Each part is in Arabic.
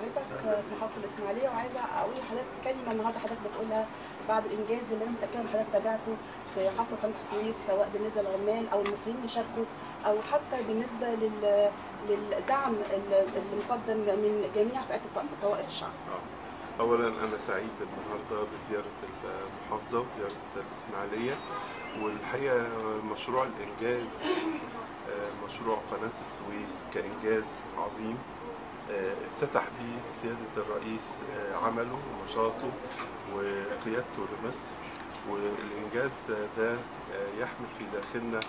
حضرتك في محافظه الاسماعيليه، وعايزه اقول لحضرتك كلمه النهارده حضرتك بتقولها بعد الانجاز اللي انا متاكده ان حضرتك تابعته في حفر قناه السويس، سواء بالنسبه للعمال او المصريين اللي شاركوا او حتى بالنسبه للدعم اللي مقدم من جميع فئات طوائف الشعب. اولا انا سعيد النهارده بزياره المحافظه وزياره الاسماعيليه، والحقيقه مشروع الانجاز مشروع قناه السويس كانجاز عظيم افتتح به سياده الرئيس عمله ونشاطه وقيادته لمصر، والانجاز ده يحمل في داخلنا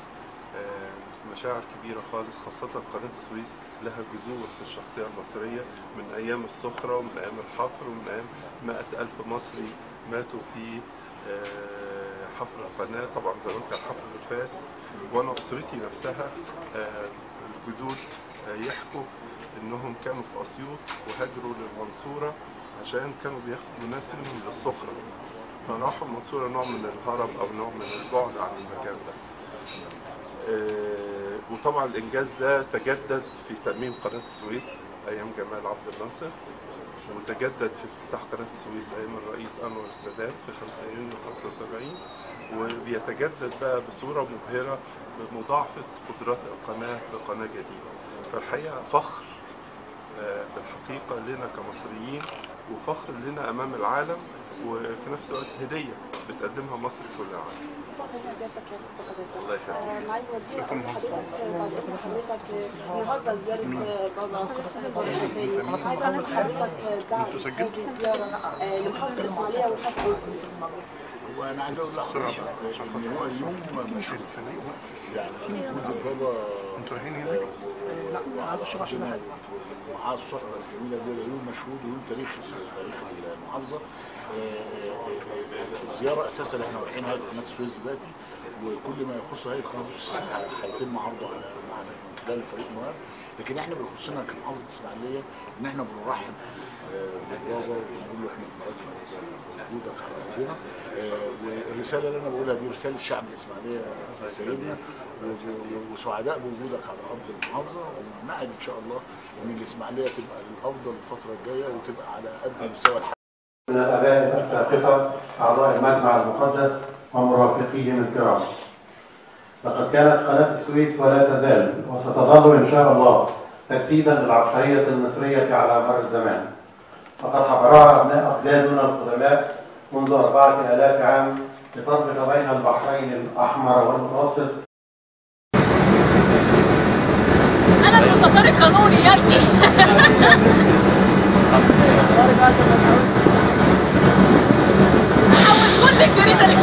مشاعر كبيرة خالص، خاصة قناة السويس لها جذور في الشخصية المصرية من أيام الصخرة ومن أيام الحفر ومن أيام 100,000 مصري ماتوا في حفر القناة. طبعا زمان كان حفر بالفاس، وأنا أسرتي نفسها الجدود يحكوا إنهم كانوا في أسيوط وهاجروا للمنصورة عشان كانوا بياخدوا ناس منهم للصخرة، فراحوا المنصورة نوع من الهرب أو نوع من البعد عن المكان ده. وطبعا الانجاز ده تجدد في تأميم قناة السويس ايام جمال عبد الناصر، وتجدد في افتتاح قناة السويس ايام الرئيس انور السادات في 5 يونيو 75، وبيتجدد بقى بصورة مبهرة بمضاعفة قدرات القناة بقناة جديدة. فالحقيقة فخر بالحقيقة لنا كمصريين، وفخر لنا امام العالم، وفي نفس الوقت هدية بتقدمها مصر كل عام. الله يخليك. معالي الوزير، حضرتك النهارده زياره بابا تاني، عايزه اعرف حضرتك دعم هذه الزياره لمحافظه الاسماعيليه والحفر السويس. وانا عايز اقول لحضرتك ان هو اليوم مشهور، يعني وجود بابا انتوا رايحين هناك؟ لا معلش عشان ومعاه الصحبه الجميله دي، يوم مشهود ويوم تاريخي في تاريخ المحافظه. الزياره اساسا اللي احنا رايحين هيئه قناه السويس دلوقتي، وكل ما يخص هيئه قناه السويس هيتم عرضه من خلال فريق مهاب، لكن احنا بيخصنا كمحافظه الاسماعيليه ان احنا بنرحب بالبابا ونقول له احنا بنرحب بوجودك على ارضنا. والرساله اللي انا بقولها دي رساله الشعب الاسماعيليه سيدنا، وسعداء بوجودك على ارض المحافظه، ونعد ان شاء الله ان الاسماعيليه تبقى الافضل الفتره الجايه وتبقى على قد مستوى الحياه. من الآباء الأساقفة أعضاء المجمع المقدس ومرافقيهم الكرام، لقد كانت قناة السويس ولا تزال وستظل إن شاء الله تجسيدا للعبقرية المصرية على مر الزمان. فقد حفرها أبناء أجدادنا القدماء منذ 4000 عام لتربط بين البحرين الأحمر والمتوسط. أنا المستشار القانوني يا ابني. كل الجريدة اللي